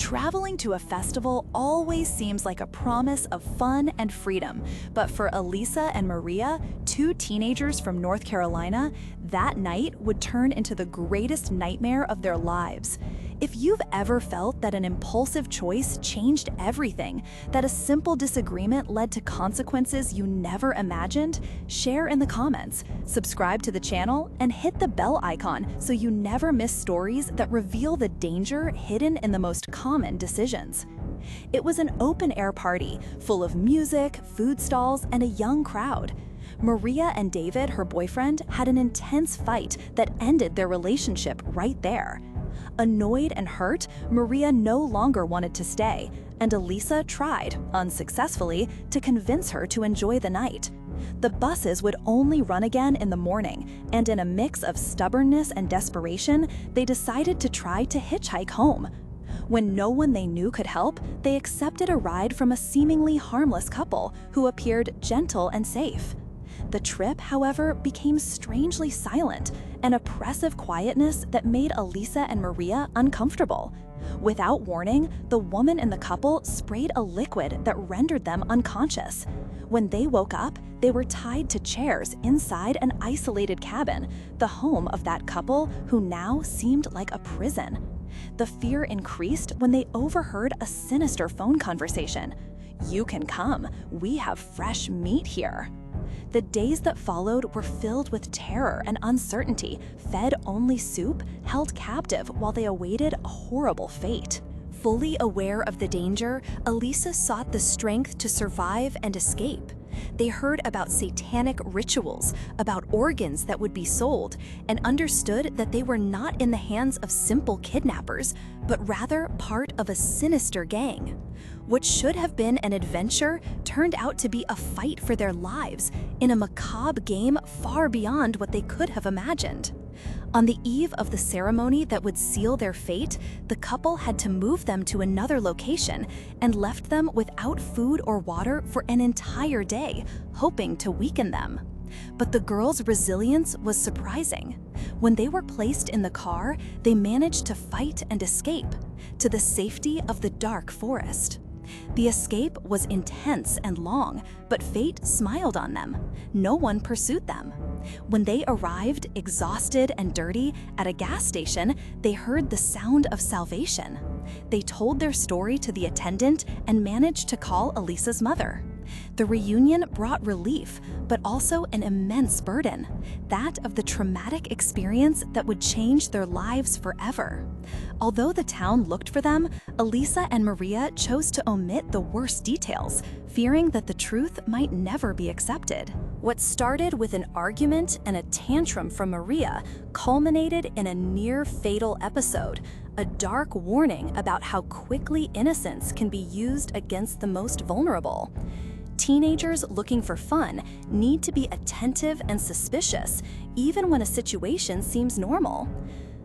Traveling to a festival always seems like a promise of fun and freedom, but for Elisa and Maria, two teenagers from North Carolina, that night would turn into the greatest nightmare of their lives. If you've ever felt that an impulsive choice changed everything, that a simple disagreement led to consequences you never imagined, share in the comments, subscribe to the channel, and hit the bell icon so you never miss stories that reveal the danger hidden in the most common decisions. It was an open-air party full of music, food stalls, and a young crowd. Maria and David, her boyfriend, had an intense fight that ended their relationship right there. Annoyed and hurt, Maria no longer wanted to stay, and Elisa tried, unsuccessfully, to convince her to enjoy the night. The buses would only run again in the morning, and in a mix of stubbornness and desperation, they decided to try to hitchhike home. When no one they knew could help, they accepted a ride from a seemingly harmless couple who appeared gentle and safe. The trip, however, became strangely silent, an oppressive quietness that made Elisa and Maria uncomfortable. Without warning, the woman in the couple sprayed a liquid that rendered them unconscious. When they woke up, they were tied to chairs inside an isolated cabin, the home of that couple who now seemed like a prison. The fear increased when they overheard a sinister phone conversation. "You can come. We have fresh meat here." The days that followed were filled with terror and uncertainty, fed only soup, held captive while they awaited a horrible fate. Fully aware of the danger, Elisa sought the strength to survive and escape. They heard about satanic rituals, about organs that would be sold, and understood that they were not in the hands of simple kidnappers, but rather part of a sinister gang. What should have been an adventure turned out to be a fight for their lives, in a macabre game far beyond what they could have imagined. On the eve of the ceremony that would seal their fate, the couple had to move them to another location and left them without food or water for an entire day, hoping to weaken them. But the girls' resilience was surprising. When they were placed in the car, they managed to fight and escape to the safety of the dark forest. The escape was intense and long, but fate smiled on them. No one pursued them. When they arrived, exhausted and dirty, at a gas station, they heard the sound of salvation. They told their story to the attendant and managed to call Elisa's mother. The reunion brought relief, but also an immense burden, that of the traumatic experience that would change their lives forever. Although the town looked for them, Elisa and Maria chose to omit the worst details, fearing that the truth might never be accepted. What started with an argument and a tantrum from Maria culminated in a near-fatal episode, a dark warning about how quickly innocence can be used against the most vulnerable. Teenagers looking for fun need to be attentive and suspicious, even when a situation seems normal.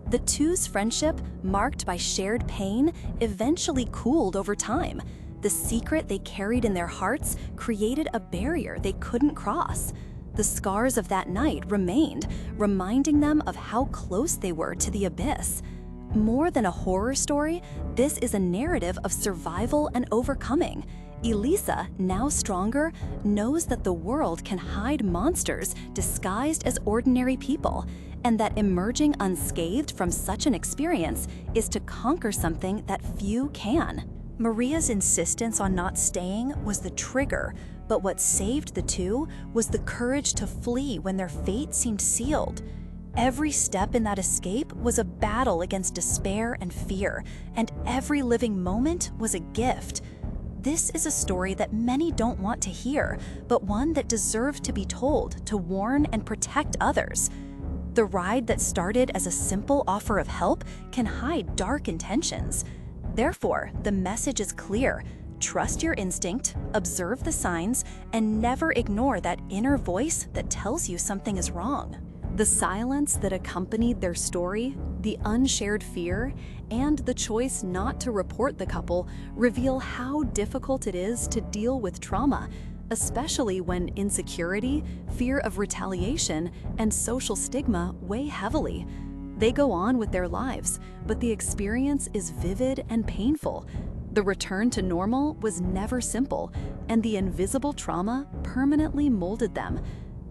The two's friendship, marked by shared pain, eventually cooled over time. The secret they carried in their hearts created a barrier they couldn't cross. The scars of that night remained, reminding them of how close they were to the abyss. More than a horror story, this is a narrative of survival and overcoming. Elisa, now stronger, knows that the world can hide monsters disguised as ordinary people, and that emerging unscathed from such an experience is to conquer something that few can. Maria's insistence on not staying was the trigger, but what saved the two was the courage to flee when their fate seemed sealed. Every step in that escape was a battle against despair and fear, and every living moment was a gift. This is a story that many don't want to hear, but one that deserves to be told to warn and protect others. The ride that started as a simple offer of help can hide dark intentions. Therefore, the message is clear. Trust your instinct, observe the signs, and never ignore that inner voice that tells you something is wrong. The silence that accompanied their story, the unshared fear, and the choice not to report the couple reveal how difficult it is to deal with trauma, especially when insecurity, fear of retaliation, and social stigma weigh heavily. They go on with their lives, but the experience is vivid and painful. The return to normal was never simple, and the invisible trauma permanently molded them.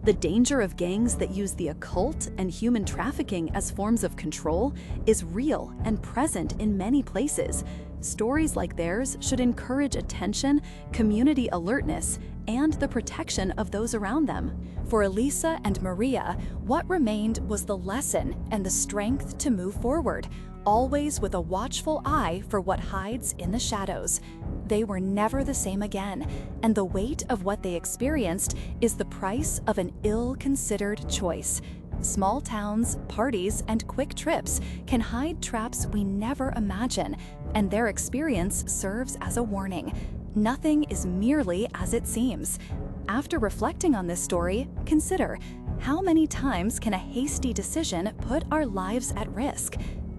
The danger of gangs that use the occult and human trafficking as forms of control is real and present in many places. Stories like theirs should encourage attention, community alertness, and the protection of those around them. For Elisa and Maria, what remained was the lesson and the strength to move forward, always with a watchful eye for what hides in the shadows. They were never the same again, and the weight of what they experienced is the price of an ill-considered choice. Small towns, parties, and quick trips can hide traps we never imagine, and their experience serves as a warning. Nothing is merely as it seems. After reflecting on this story, consider, how many times can a hasty decision put our lives at risk?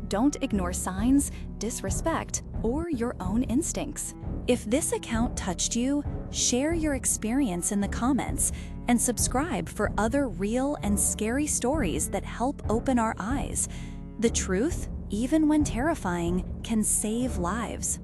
Don't ignore signs, disrespect, or your own instincts. If this account touched you, share your experience in the comments and subscribe for other real and scary stories that help open our eyes. The truth, even when terrifying, can save lives.